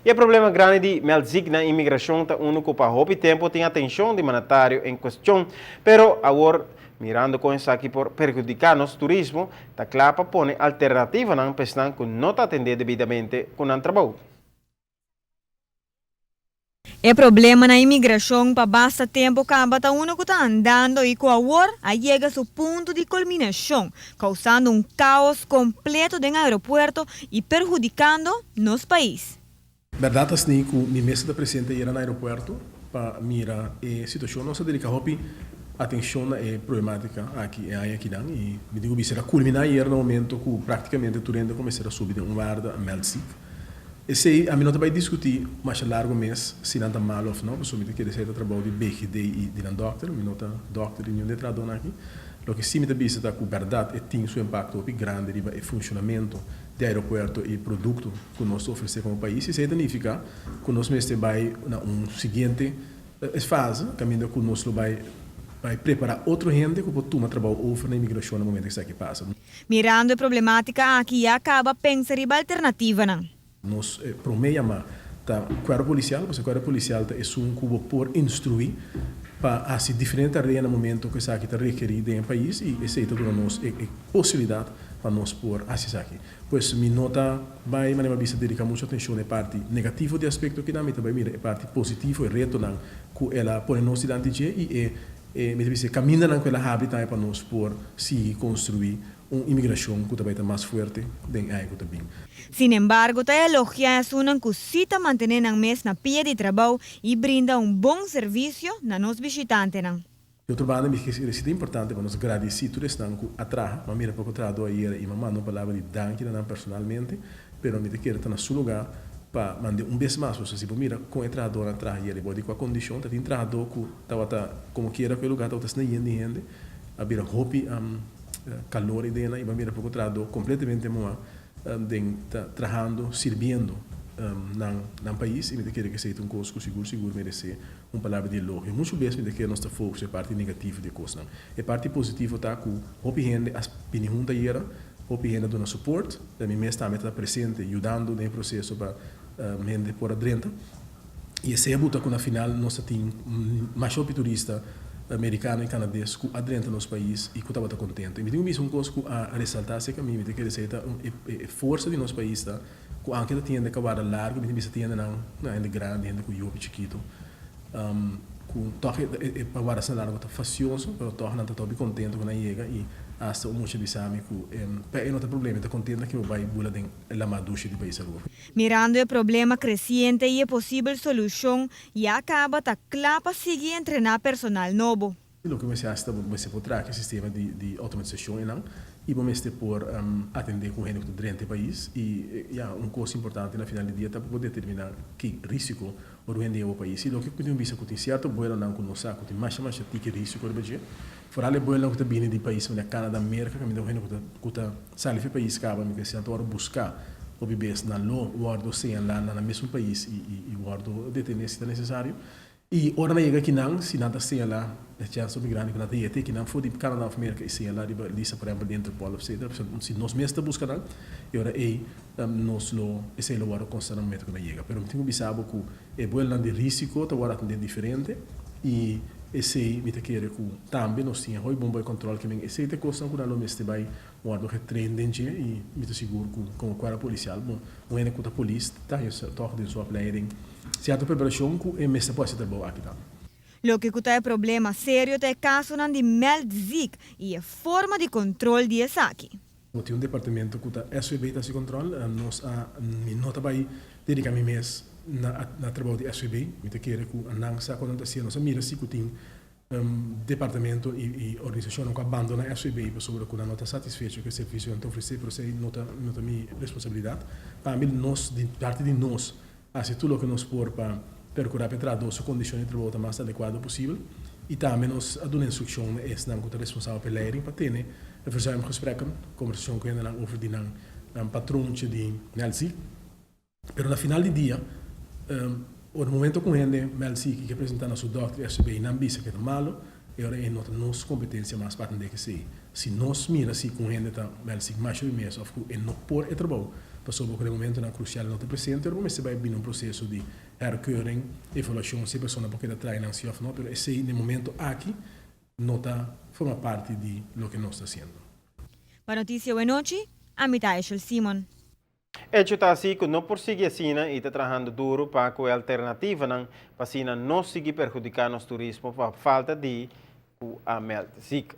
E o problema grande de Melzik na imigração está único para houve tempo tem atenção de monetário em questão, pero agora mirando com isso aqui por perjudicar nosso turismo, está claro para pôr alternativa não pessoal que não está atendendo devidamente com o trabalho. O problema na imigração para basta tempo acaba tá uno que está andando e com a war chega a seu ponto de culminação, causando um caos completo no aeroporto e prejudicando nosso país. Verdade é que o ministro da presidente ia no aeroporto para mirar a situação, não se dedica a atenção é problemática aqui não e me digo que será culminar no momento que praticamente tudo começar a subir de guarda a Melzik. Esse a mim não vai discutir mais largo mês se não está mal ou não, porque me quer dizer trabalho de BGD e de doctor, me nota doctor e nenhum de trabalho aqui. Lo que sim me diz é que a verdade é tem seu impacto grande riba e funcionamento do aeroporto e produto que nós oferecemos como país e se significa que nós mesmo vai na seguinte fase, caminho que nós vai preparar outro gente que pode tomar trabalho over na imigração no momento que isso aqui passa. Mirando a problemática aqui acaba pensar em alternativa não. Nós promeiamos tá quadro policial, porque o quadro policial é um cubo por instruir para assim diferente área no momento que isso aqui está requerido em país e esse é todo nós é possibilidade para nós por assim aqui. Pois me nota vai mas visa dedicar muita atenção na parte negativa de aspecto que também vai mirar a parte positivo e reto não que ela põe nós identidade e me diz caminha naquela hábito para nós por se construir uma imigração que também está mais forte do que aí também. Sin embargo, te elogia es una cosita mantener ang mes na pia de trabalho e brinda um bom serviço na nos visitantes. Eu trabalho que é importante para nós agradecer tudo isso que atrás, mas mira pouco trabalho aí e mamãe não palavra de danke não personalmente, pero me quero estar no seu lugar para mandar vez mais você se mira com o trabalhador atrás ele pode com a condição tá tem trabalhador que tá como quiera aquele lugar tá na gente a bira hopi calor e dena e mira pouco trabalhador completamente trabalhando, servindo no país e me quero que seja coisa que seguro merece uma palavra de elogio. Muitas vezes me quero nós foco a parte negativa de coisa. A parte positiva está que o gente as opinião da era, o gente dando suporte, da minha mesa também está presente, ajudando no processo para gente por adentro. E esse é buta que na final nós temos mais turista americano e canadense que adentro nos país e que estava contente. E me digo mesmo coisa que a ressaltar se que a mim me quer dizer a força de nosso país tá que anche da tienda que vara largo, me diz tienda não é grande, ainda com yopi chiquito. Com toque para vara essa largo tá facioso, pero toque não tá todo contente quando chega e hasta o mucho bisami que não tem problema, tá contente que vai bula den la maducha de país agora. Mirando o problema crescente e a possível solução, e acaba tá clapa seguir entrenar personal novo. O que você acha você pode trazer sistema de automatização e vamos por atender com gente dentro do país e coisa importante na final do dia para poder determinar que risco o rende o país e o que podemos ver que certo boa não conosco que mais que risco o budget fora le boa não que viene de país como Canadá América que me deu rende que sale do país acaba me que se agora buscar o bebês na lo guardo sem lá na mesmo país e guardo determinar se necessário e ora na chega que não se nada sem lá a chance muito grande que nada ia ter que não for de Canadá América e sem lá de lista por exemplo dentro do polo etc se nós mesmos buscar e ora nós lo esse lo guardo constantemente quando chega pero tenho bisabo que é bom não de risco tá agora atender diferente e esse me te quer que também nós tinha hoje bom controle que vem esse te costa que não mesmo vai guardo retrendente e me te seguro que como quadro policial bom o ene que a polícia tá eu toque de sua planning se a preparação que é mesmo pode ser bom aqui tá. Lo que é problema sério é caso de Melzik e a forma de controle de aqui. Tem departamento que está SWB está se controle, nós não vai dedicar me mês na trabalho de SWB, me te quer que não sabe quando está nós mira se que tem departamento e organização que abandona a SWB sobre que não está satisfeito com o serviço que oferece, por isso não está minha responsabilidade. Para mim nós de parte de nós, assim tudo o que nós por para procurar para as condições de trabalho mais adequadas possível e também nós damos instrução é não que é responsável pela leiding para ter versamos gesprekken, conversação com ele over die patroon de Melzik. Pero na final do dia, o momento com ele Melzik que apresenta na sua doctor SB não bisa que é malo, e agora é nossa competência mais para entender que se nós mira se com ele tá Melzik mais ou menos, of é não por trabalho passou por aquele momento na crucial no presente, mas se vai vir um processo de herkeuring, evaluação, se a pessoa porque trai não se of não, pero esse no momento aqui nota forma parte de lo que nós está fazendo. Para Notícia Boa Noite, a mitad es el Simon. Hecho está assim que não prossegue assim e está trabalhando duro para que a alternativa não siga prejudicando o turismo por falta de a Melzik.